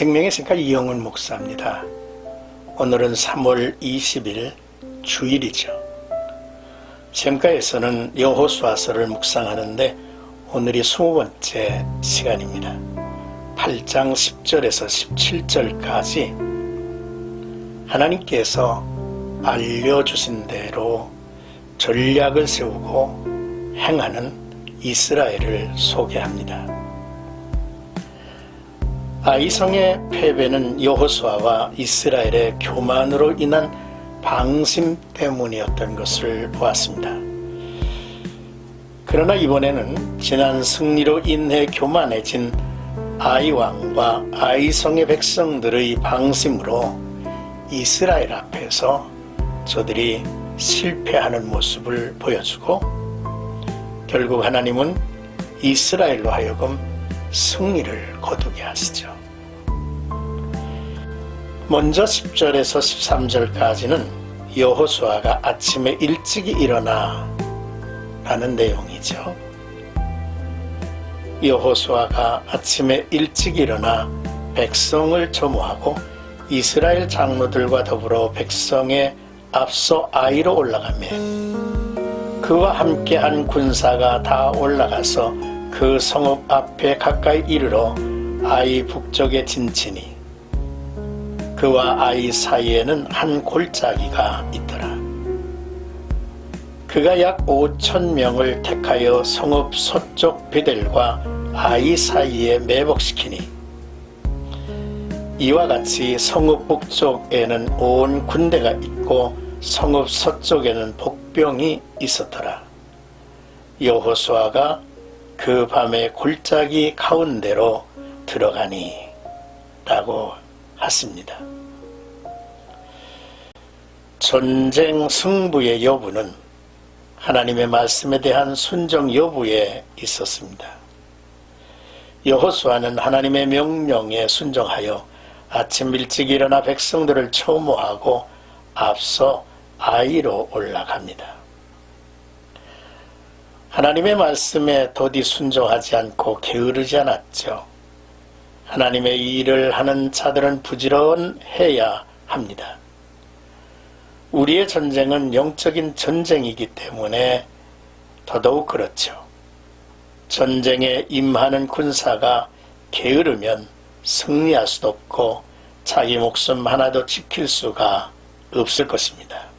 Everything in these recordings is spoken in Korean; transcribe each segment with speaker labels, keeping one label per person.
Speaker 1: 생명의 이영훈 목사입니다. 오늘은 3월 20일 주일이죠. 시험가에서는 여호수아서를 묵상하는데 오늘이 20번째 시간입니다. 8장 10절에서 17절까지 하나님께서 알려주신 대로 전략을 세우고 행하는 이스라엘을 소개합니다. 아이성의 패배는 여호수아와 이스라엘의 교만으로 인한 방심 때문이었던 것을 보았습니다. 그러나 이번에는 지난 승리로 인해 교만해진 아이 왕과 아이성의 백성들의 방심으로 이스라엘 앞에서 저들이 실패하는 모습을 보여주고 결국 하나님은 이스라엘로 하여금 승리를 거두게 하시죠. 먼저 10절에서 13절까지는 여호수아가 아침에 일찍이 일어나 라는 내용이죠. 여호수아가 아침에 일찍 일어나 백성을 점호하고 이스라엘 장로들과 더불어 백성의 앞서 아이로 올라가며 그와 함께한 군사가 다 올라가서 그 성읍 앞에 가까이 이르러 아이 북쪽에 진치니 그와 아이 사이에는 한 골짜기가 있더라. 그가 약 5,000명을 택하여 성읍 서쪽 베델과 아이 사이에 매복시키니 이와 같이 성읍 북쪽에는 온 군대가 있고 성읍 서쪽에는 복병이 있었더라. 여호수아가 그 밤에 골짜기 가운데로 들어가니 라고 하십니다. 전쟁 승부의 여부는 하나님의 말씀에 대한 순종 여부에 있었습니다. 여호수아는 하나님의 명령에 순종하여 아침 일찍 일어나 백성들을 초모하고 앞서 아이로 올라갑니다. 하나님의 말씀에 더디 순종하지 않고 게으르지 않았죠. 하나님의 일을 하는 자들은 부지런해야 합니다. 우리의 전쟁은 영적인 전쟁이기 때문에 더더욱 그렇죠. 전쟁에 임하는 군사가 게으르면 승리할 수도 없고 자기 목숨 하나도 지킬 수가 없을 것입니다.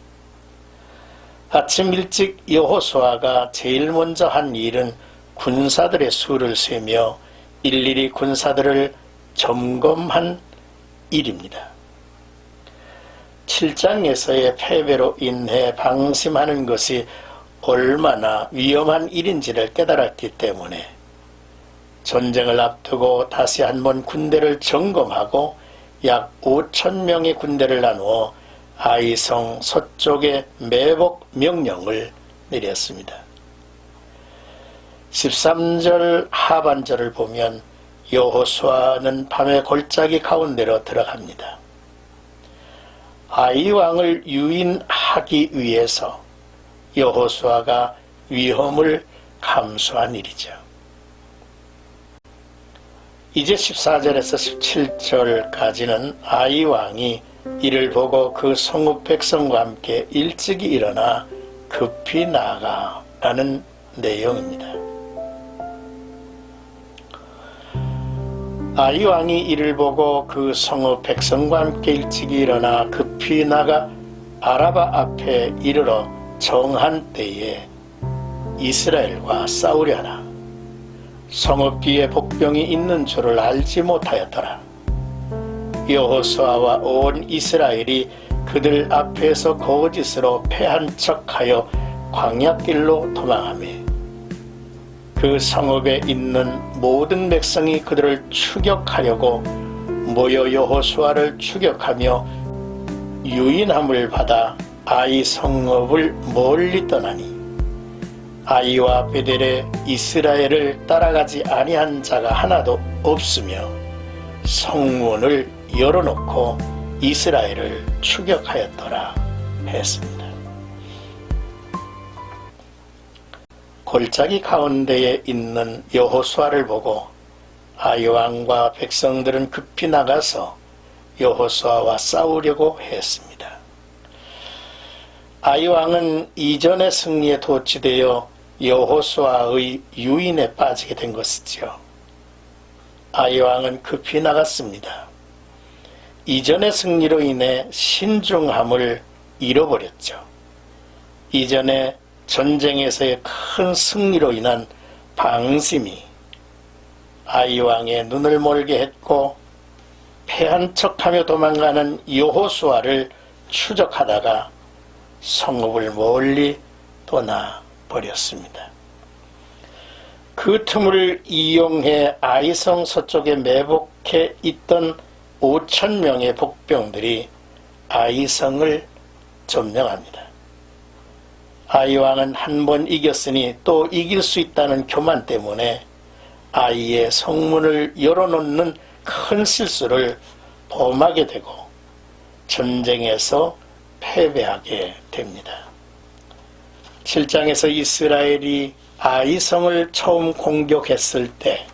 Speaker 1: 아침 일찍 여호수아가 제일 먼저 한 일은 군사들의 수를 세며 일일이 군사들을 점검한 일입니다. 7장에서의 패배로 인해 방심하는 것이 얼마나 위험한 일인지를 깨달았기 때문에 전쟁을 앞두고 다시 한번 군대를 점검하고 약 5,000명의 군대를 나누어 아이성 서쪽에 매복 명령을 내렸습니다. 13절 하반절을 보면 여호수아는 밤에 골짜기 가운데로 들어갑니다. 아이 왕을 유인하기 위해서 여호수아가 위험을 감수한 일이죠. 이제 14절에서 17절까지는 아이 왕이 이를 보고 그 성읍 백성과 함께 일찍이 일어나 급히 나아가라는 내용입니다. 아이 왕이 이를 보고 그 성읍 백성과 함께 일찍이 일어나 급히 나가 아라바 앞에 이르러 정한 때에 이스라엘과 싸우려나 성읍 뒤에 복병이 있는 줄을 알지 못하였더라. 여호수아와 온 이스라엘이 그들 앞에서 거짓으로 패한 척하여 광야길로 도망하며 그 성읍에 있는 모든 백성이 그들을 추격하려고 모여 여호수아를 추격하며 유인함을 받아 아이 성읍을 멀리 떠나니 아이와 베델에 이스라엘을 따라가지 아니한 자가 하나도 없으며 성문을 열어놓고 이스라엘을 추격하였더라 했습니다. 골짜기 가운데에 있는 여호수아를 보고 아이왕과 백성들은 급히 나가서 여호수아와 싸우려고 했습니다. 아이왕은 이전의 승리에 도취되어 여호수아의 유인에 빠지게 된 것이죠. 아이왕은 급히 나갔습니다. 이전의 승리로 인해 신중함을 잃어버렸죠. 이전에 전쟁에서의 큰 승리로 인한 방심이 아이왕의 눈을 멀게 했고, 패한 척하며 도망가는 여호수아를 추적하다가 성읍을 멀리 떠나버렸습니다. 그 틈을 이용해 아이성 서쪽에 매복해 있던 5,000명의 복병들이 아이성을 점령합니다. 아이왕은 한 번 이겼으니 또 이길 수 있다는 교만 때문에 아이의 성문을 열어놓는 큰 실수를 범하게 되고 전쟁에서 패배하게 됩니다. 7장에서 이스라엘이 아이성을 처음 공격했을 때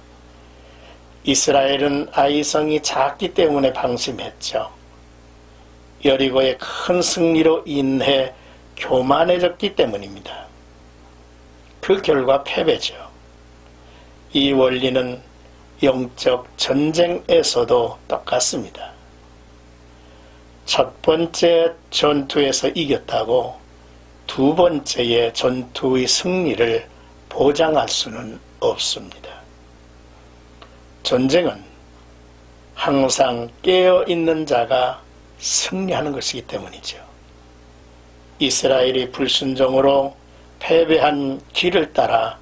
Speaker 1: 이스라엘은 아이성이 작기 때문에 방심했죠. 여리고의 큰 승리로 인해 교만해졌기 때문입니다. 그 결과 패배죠. 이 원리는 영적 전쟁에서도 똑같습니다. 첫 번째 전투에서 이겼다고 두 번째의 전투의 승리를 보장할 수는 없습니다. 전쟁은 항상 깨어있는 자가 승리하는 것이기 때문이죠. 이스라엘이 불순종으로 패배한 길을 따라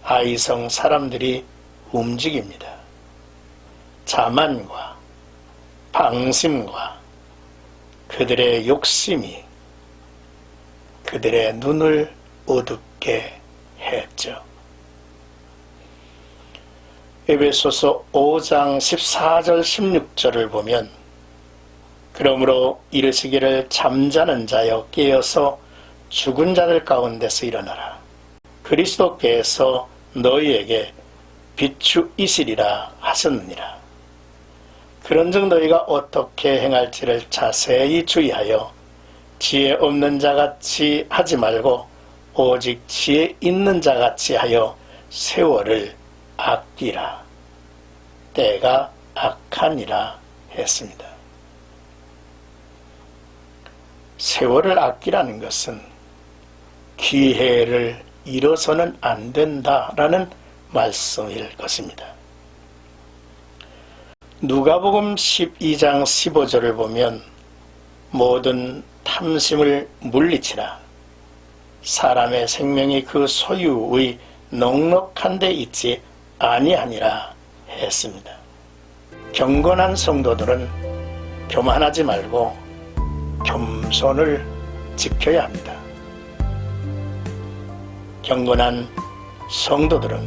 Speaker 1: 아이성 사람들이 움직입니다. 자만과 방심과 그들의 욕심이 그들의 눈을 어둡게 했죠. 에베소서 5장 14절 16절을 보면 그러므로 이르시기를 잠자는 자여 깨어서 죽은 자들 가운데서 일어나라. 그리스도께서 너희에게 비추이시리라 하셨느니라. 그런즉 너희가 어떻게 행할지를 자세히 주의하여 지혜 없는 자같이 하지 말고 오직 지혜 있는 자같이 하여 세월을 아끼라. 때가 악하니라 했습니다. 세월을 아끼라는 것은 기회를 잃어서는 안 된다라는 말씀일 것입니다. 누가복음 12장 15절을 보면 모든 탐심을 물리치라. 사람의 생명이 그 소유의 넉넉한 데 있지 아니하니라 했습니다. 경건한 성도들은 교만하지 말고 겸손을 지켜야 합니다. 경건한 성도들은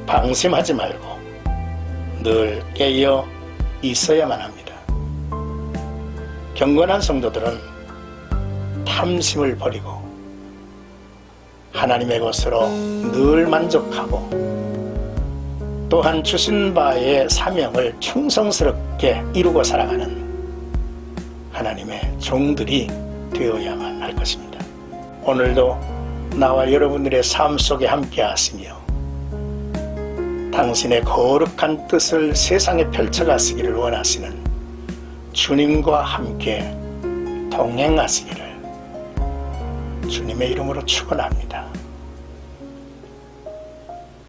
Speaker 1: 방심하지 말고 늘 깨어 있어야만 합니다. 경건한 성도들은 탐심을 버리고 하나님의 것으로 늘 만족하고 또한 주신 바의 사명을 충성스럽게 이루고 살아가는 하나님의 종들이 되어야만 할 것입니다. 오늘도 나와 여러분들의 삶 속에 함께 하시며 당신의 거룩한 뜻을 세상에 펼쳐가시기를 원하시는 주님과 함께 동행하시기를 주님의 이름으로 축원합니다.